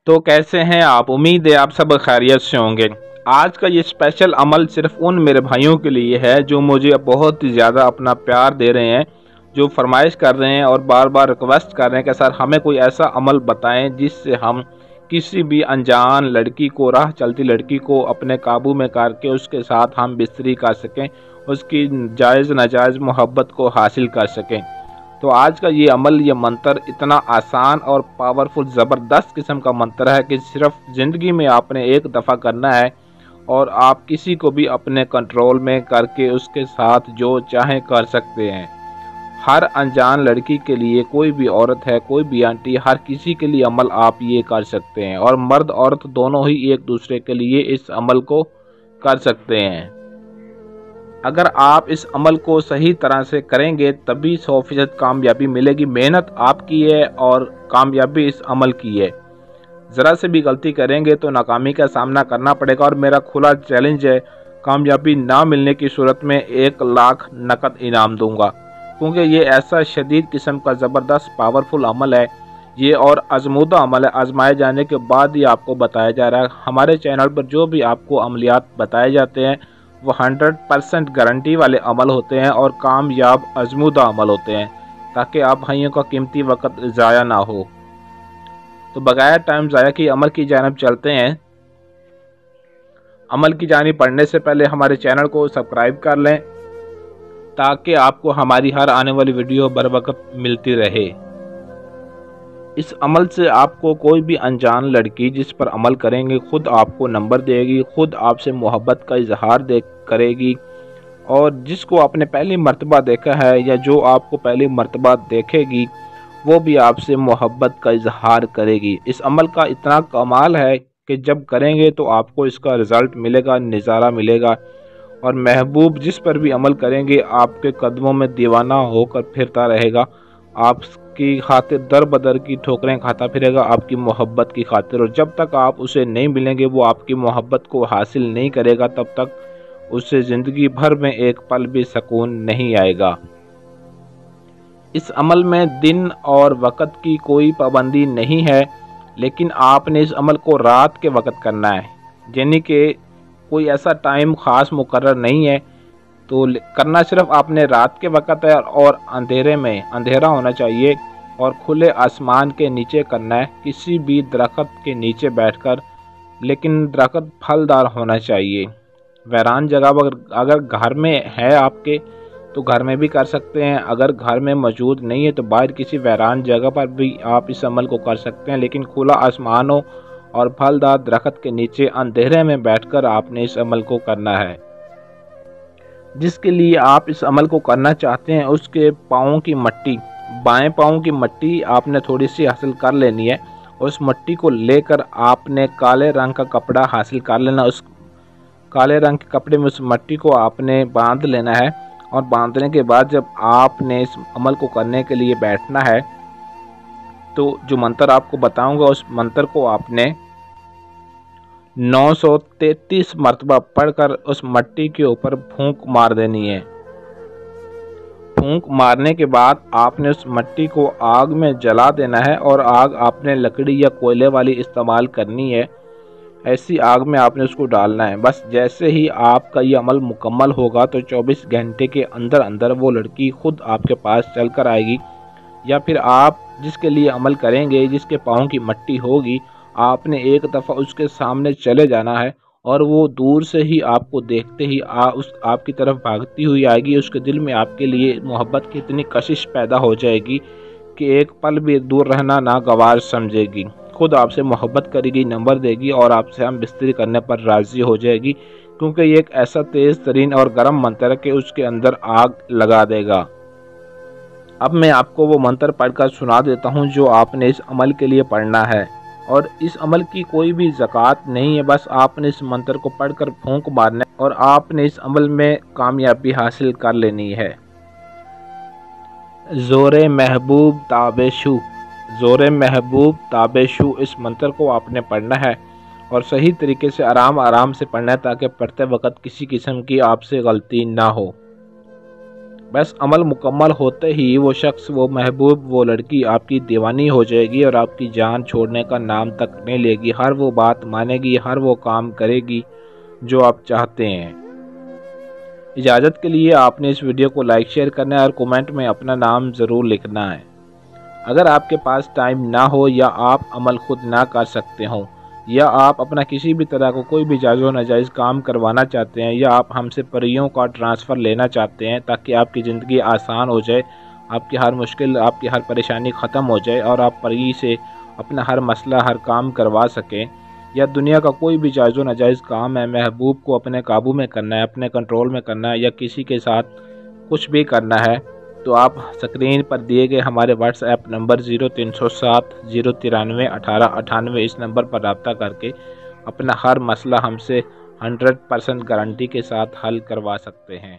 تو کیسے ہیں آپ؟ امید ہے آپ سب خیریت سے ہوں گے۔ آج کا یہ اسپیشل عمل صرف ان میرے بھائیوں کے لیے ہے جو مجھے بہت زیادہ اپنا پیار دے رہے ہیں، جو فرمائش کر رہے ہیں اور بار بار ریکویسٹ کر رہے ہیں کہ سر ہمیں کوئی ایسا عمل بتائیں جس سے ہم کسی بھی انجان لڑکی کو، راہ چلتی لڑکی کو اپنے قابو میں کر کے اس کے ساتھ ہم بستری کر سکیں، اس کی جائز ناجائز محبت کو حاصل کر سکیں۔ تو آج کا یہ عمل، یہ منتر اتنا آسان اور پاورفل زبردست قسم کا منتر ہے کہ صرف زندگی میں آپ نے ایک دفعہ کرنا ہے اور آپ کسی کو بھی اپنے کنٹرول میں کر کے اس کے ساتھ جو چاہیں کر سکتے ہیں۔ ہر انجان لڑکی کے لیے، کوئی بھی عورت ہے، کوئی بھی آنٹی، ہر کسی کے لیے عمل آپ یہ کر سکتے ہیں، اور مرد عورت دونوں ہی ایک دوسرے کے لیے اس عمل کو کر سکتے ہیں۔ اگر آپ اس عمل کو صحیح طرح سے کریں گے تبھی 100% کامیابی ملے گی۔ محنت آپ کی ہے اور کامیابی اس عمل کی ہے۔ ذرا سے بھی غلطی کریں گے تو ناکامی کا سامنا کرنا پڑے گا، اور میرا کھلا چیلنج ہے، کامیابی نہ ملنے کی صورت میں 1 لاکھ نقد انعام دوں گا، کیونکہ یہ ایسا شدید قسم کا زبردست پاورفل عمل ہے، یہ اور آزمودہ عمل ہے، آزمائے جانے کے بعد ہی آپ کو بتایا جا رہا ہے۔ ہمارے چینل پر جو بھی آپ کو عملیات بتائے جاتے ہیں وہ 100% گارنٹی والے عمل ہوتے ہیں اور کامیاب آزمودہ عمل ہوتے ہیں، تاکہ آپ بھائیوں کا قیمتی وقت ضائع نہ ہو۔ تو بغیر ٹائم ضائع کی عمل کی جانب چلتے ہیں۔ عمل کی جانب پڑھنے سے پہلے ہمارے چینل کو سبسکرائب کر لیں تاکہ آپ کو ہماری ہر آنے والی ویڈیو بر وقت ملتی رہے۔ اس عمل سے آپ کو کوئی بھی انجان لڑکی جس پر عمل کریں گے خود آپ کو نمبر دے گی، خود آپ سے محبت کا اظہار کرے گی، اور جس کو آپ نے پہلی مرتبہ دیکھا ہے یا جو آپ کو پہلی مرتبہ دیکھے گی وہ بھی آپ سے محبت کا اظہار کرے گی۔ اس عمل کا اتنا کمال ہے کہ جب کریں گے تو آپ کو اس کا رزلٹ ملے گا، نظارہ ملے گا، اور محبوب جس پر بھی عمل کریں گے آپ کے قدموں میں دیوانہ ہو کر پھرتا رہے گا، آپ کی خاطر در بدر کی ٹھوکریں کھاتا پھرے گا آپ کی محبت کی خاطر، اور جب تک آپ اسے نہیں ملیں گے، وہ آپ کی محبت کو حاصل نہیں کرے گا، تب تک اسے زندگی بھر میں ایک پل بھی سکون نہیں آئے گا۔ اس عمل میں دن اور وقت کی کوئی پابندی نہیں ہے، لیکن آپ نے اس عمل کو رات کے وقت کرنا ہے، یعنی کہ کوئی ایسا ٹائم خاص مقرر نہیں ہے، تو کرنا صرف آپ نے رات کے وقت ہے، اور اندھیرے میں، اندھیرا ہونا چاہیے اور کھلے آسمان کے نیچے کرنا ہے، کسی بھی درخت کے نیچے بیٹھ کر، لیکن درخت پھلدار ہونا چاہیے۔ ویران جگہ اگر گھر میں ہے آپ کے تو گھر میں بھی کر سکتے ہیں، اگر گھر میں موجود نہیں ہے تو باہر کسی ویران جگہ پر بھی آپ اس عمل کو کر سکتے ہیں، لیکن کھلا آسمان ہو اور پھلدار درخت کے نیچے اندھیرے میں بیٹھ کر آپ نے اس عمل کو کرنا ہے۔ جس کے لیے آپ اس عمل کو کرنا چاہتے ہیں اس کے پاؤں کی مٹی، بائیں پاؤں کی مٹی آپ نے تھوڑی سی حاصل کر لینی ہے، اور اس مٹی کو لے کر آپ نے کالے رنگ کا کپڑا حاصل کر لینا، اس کالے رنگ کے کپڑے میں اس مٹی کو آپ نے باندھ لینا ہے، اور باندھنے کے بعد جب آپ نے اس عمل کو کرنے کے لیے بیٹھنا ہے تو جو منتر آپ کو بتاؤں گا اس منتر کو آپ نے 933 مرتبہ پڑھ کر اس مٹی کے اوپر پھونک مار دینی ہے۔ پھونک مارنے کے بعد آپ نے اس مٹی کو آگ میں جلا دینا ہے، اور آگ آپ نے لکڑی یا کوئلے والی استعمال کرنی ہے، ایسی آگ میں آپ نے اس کو ڈالنا ہے۔ بس جیسے ہی آپ کا یہ عمل مکمل ہوگا تو 24 گھنٹے کے اندر اندر وہ لڑکی خود آپ کے پاس چل کر آئے گی، یا پھر آپ جس کے لیے عمل کریں گے، جس کے پاؤں کی مٹی ہوگی، آپ نے ایک دفعہ اس کے سامنے چلے جانا ہے، اور وہ دور سے ہی آپ کو دیکھتے ہی آپ کی طرف بھاگتی ہوئی آئے گی۔ اس کے دل میں آپ کے لیے محبت کی اتنی کشش پیدا ہو جائے گی کہ ایک پل بھی دور رہنا ناگوار سمجھے گی، خود آپ سے محبت کرے گی، نمبر دے گی، اور آپ سے ہم بستری کرنے پر راضی ہو جائے گی، کیونکہ یہ ایک ایسا تیز ترین اور گرم منتر ہے کہ اس کے اندر آگ لگا دے گا۔ اب میں آپ کو وہ منتر پڑھ کر سنا دیتا ہوں جو آپ نے اس عمل کے لیے پڑھنا ہے، اور اس عمل کی کوئی بھی زکوٰۃ نہیں ہے، بس آپ نے اس منتر کو پڑھ کر پھونک مارنا ہے اور آپ نے اس عمل میں کامیابی حاصل کر لینی ہے۔ زور محبوب تابِ شو، زور محبوب تابِ شو، اس منتر کو آپ نے پڑھنا ہے، اور صحیح طریقے سے آرام آرام سے پڑھنا ہے تاکہ پڑھتے وقت کسی قسم کی آپ سے غلطی نہ ہو۔ بس عمل مکمل ہوتے ہی وہ شخص، وہ محبوب، وہ لڑکی آپ کی دیوانی ہو جائے گی اور آپ کی جان چھوڑنے کا نام تک نہیں لے گی۔ ہر وہ بات مانے گی، ہر وہ کام کرے گی جو آپ چاہتے ہیں۔ اجازت کے لیے آپ نے اس ویڈیو کو لائک، شیئر کرنا ہے اور کومنٹ میں اپنا نام ضرور لکھنا ہے۔ اگر آپ کے پاس ٹائم نہ ہو یا آپ عمل خود نہ کر سکتے ہوں، یا آپ اپنا کسی بھی طرح کو کوئی بھی جائز و ناجائز کام کروانا چاہتے ہیں، یا آپ ہم سے پریوں کا ٹرانسفر لینا چاہتے ہیں تاکہ آپ کی زندگی آسان ہو جائے، آپ کی ہر مشکل، آپ کی ہر پریشانی ختم ہو جائے اور آپ پری سے اپنا ہر مسئلہ، ہر کام کروا سکیں، یا دنیا کا کوئی بھی جائز و ناجائز کام ہے، محبوب کو اپنے قابو میں کرنا ہے، اپنے کنٹرول میں کرنا ہے، یا کسی کے ساتھ کچھ بھی کرنا ہے، تو آپ سکرین پر دیے گئے ہمارے واٹس ایپ نمبر 0307 093 1898 اس نمبر پر رابطہ کر کے اپنا ہر مسئلہ ہم سے 100% گارنٹی کے ساتھ حل کروا سکتے ہیں۔